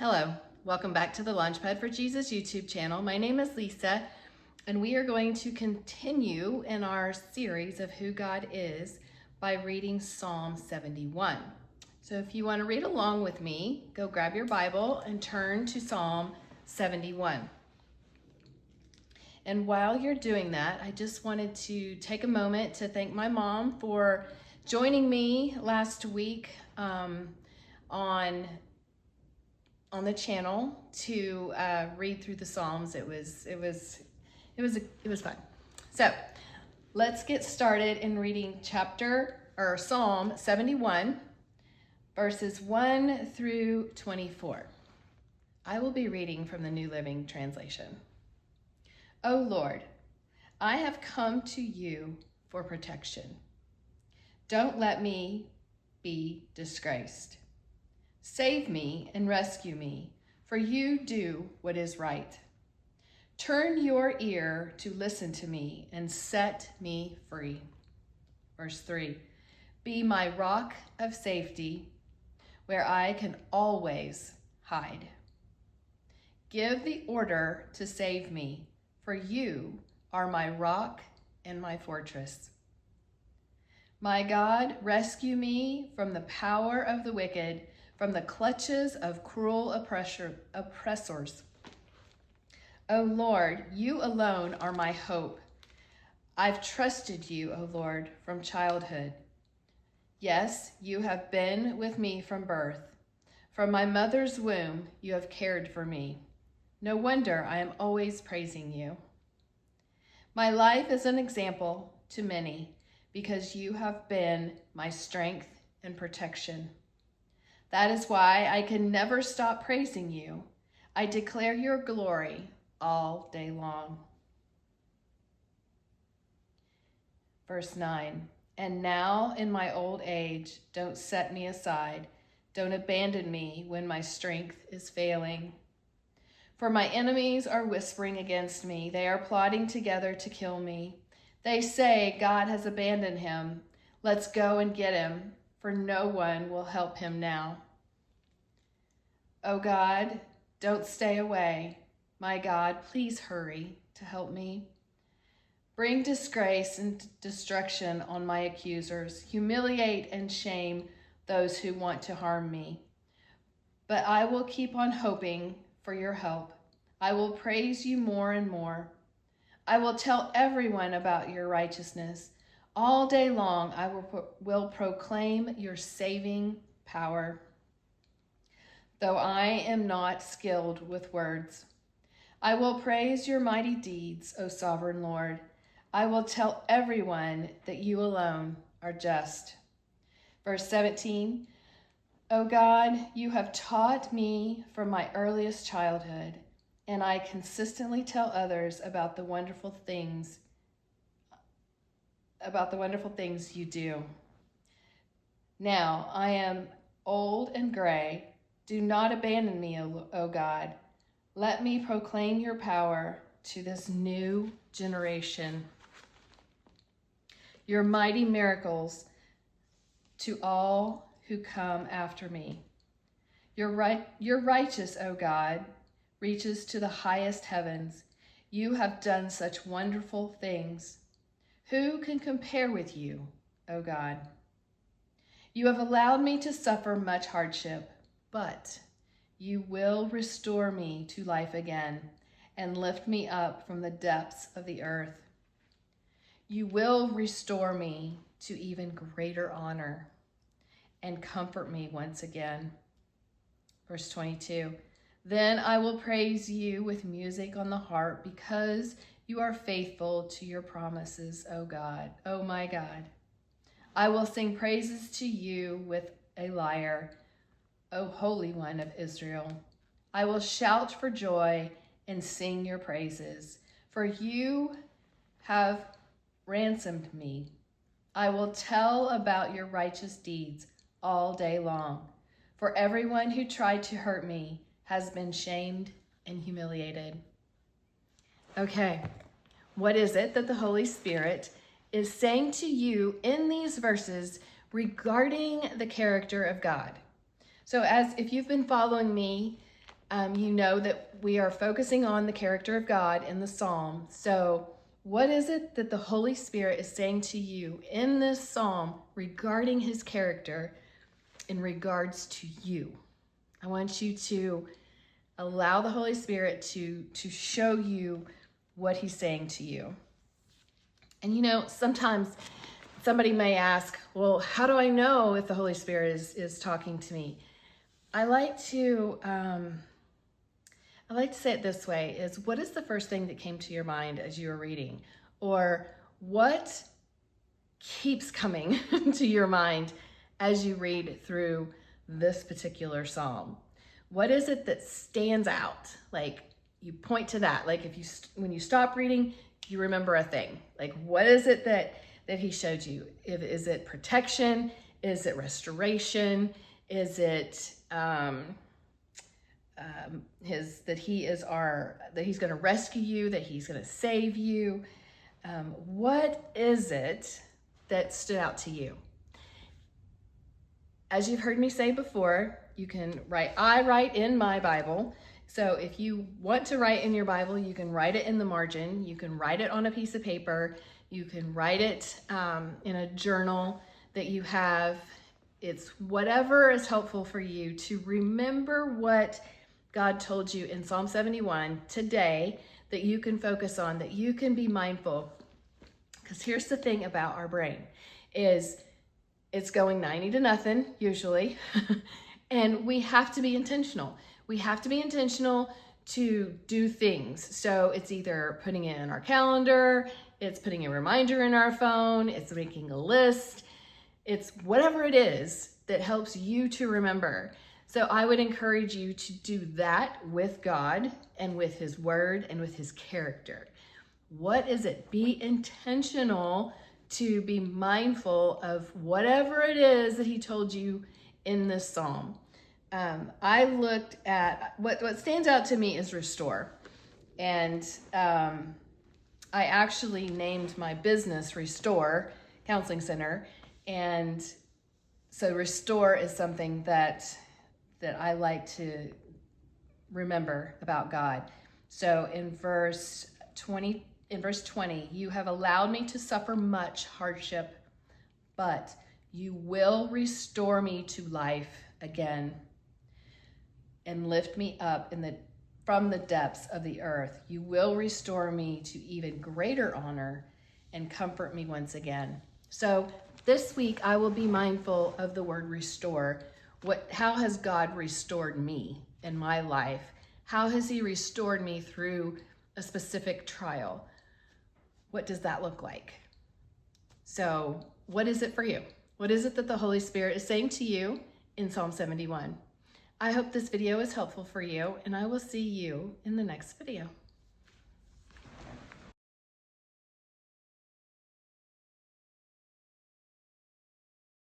Hello, welcome back to the Launchpad for Jesus YouTube channel. My name is Lisa, and we are going to continue in our series of who God is by reading Psalm 71. So if you want to read along with me, go grab your Bible and turn to Psalm 71. And while you're doing that, I just wanted to take a moment to thank my mom for joining me last week on the channel to read through the Psalms. It was fun. So let's get started in reading Psalm 71, verses 1 through 24. I will be reading from the New Living Translation. O Lord, I have come to you for protection. Don't let me be disgraced. Save me and rescue me, for you do what is right. Turn your ear to listen to me and set me free. Verse 3, be my rock of safety, where I can always hide. Give the order to save me, for you are my rock and my fortress. My God, rescue me from the power of the wicked, from the clutches of cruel oppressors. O Lord, you alone are my hope. I've trusted you, O Lord, from childhood. Yes, you have been with me from birth. From my mother's womb, you have cared for me. No wonder I am always praising you. My life is an example to many, because you have been my strength and protection. That is why I can never stop praising you. I declare your glory all day long. Verse 9, and now in my old age, don't set me aside. Don't abandon me when my strength is failing. For my enemies are whispering against me. They are plotting together to kill me. They say, God has abandoned him. Let's go and get him, for no one will help him now. Oh God, don't stay away. My God, please hurry to help me. Bring disgrace and destruction on my accusers. Humiliate and shame those who want to harm me. But I will keep on hoping for your help. I will praise you more and more. I will tell everyone about your righteousness. All day long I will proclaim your saving power. Though I am not skilled with words, I will praise your mighty deeds, O sovereign Lord. I will tell everyone that you alone are just. Verse 17, O God, you have taught me from my earliest childhood, and I consistently tell others about the wonderful things you do. Now I am old and gray. Do not abandon me, O God. Let me proclaim your power to this new generation, your mighty miracles to all who come after me. Your righteous, O God, reaches to the highest heavens. You have done such wonderful things. Who can compare with you, O God? You have allowed me to suffer much hardship, but you will restore me to life again and lift me up from the depths of the earth. You will restore me to even greater honor and comfort me once again. Verse 22, then I will praise you with music on the harp, because you are faithful to your promises, O God, O my God. I will sing praises to you with a lyre, O Holy One of Israel. I will shout for joy and sing your praises, for you have ransomed me. I will tell about your righteous deeds all day long, for everyone who tried to hurt me has been shamed and humiliated. Okay, what is it that the Holy Spirit is saying to you in these verses regarding the character of God? So if you've been following me You know that we are focusing on the character of God in the psalm. So what is it that the Holy Spirit is saying to you in this psalm regarding his character in regards to you? I want you to allow the Holy Spirit to show you what he's saying to you. And you know, sometimes somebody may ask, well, how do I know if the Holy Spirit is talking to me? I like to say it this way, is what is the first thing that came to your mind as you were reading? Or what keeps coming to your mind as you read through this particular psalm? What is it that stands out? Like you point to that, like when you stop reading, you remember a thing. Like what is it that he showed you? Is it protection? Is it restoration? Is it that he's going to rescue you, that he's going to save you? What is it that stood out to you? As you've heard me say before, you can write. I write in my Bible. So if you want to write in your Bible, you can write it in the margin. You can write it on a piece of paper. You can write it in a journal that you have. It's whatever is helpful for you to remember what God told you in Psalm 71 today that you can focus on, that you can be mindful. Because here's the thing about our brain is it's going 90 to nothing usually. And we have to be intentional. We have to be intentional to do things. So it's either putting it in our calendar, it's putting a reminder in our phone, it's making a list, it's whatever it is that helps you to remember. So I would encourage you to do that with God and with his word and with his character. What is it? Be intentional to be mindful of whatever it is that he told you in this psalm. I looked at what stands out to me is restore. And I actually named my business Restore Counseling Center. And so restore is something that I like to remember about God. So in verse 20, you have allowed me to suffer much hardship, but you will restore me to life again and lift me up from the depths of the earth. You will restore me to even greater honor and comfort me once again. So this week I will be mindful of the word restore. How has God restored me in my life? How has he restored me through a specific trial? What does that look like? So what is it for you? What is it that the Holy Spirit is saying to you in Psalm 71? I hope this video is helpful for you, and I will see you in the next video.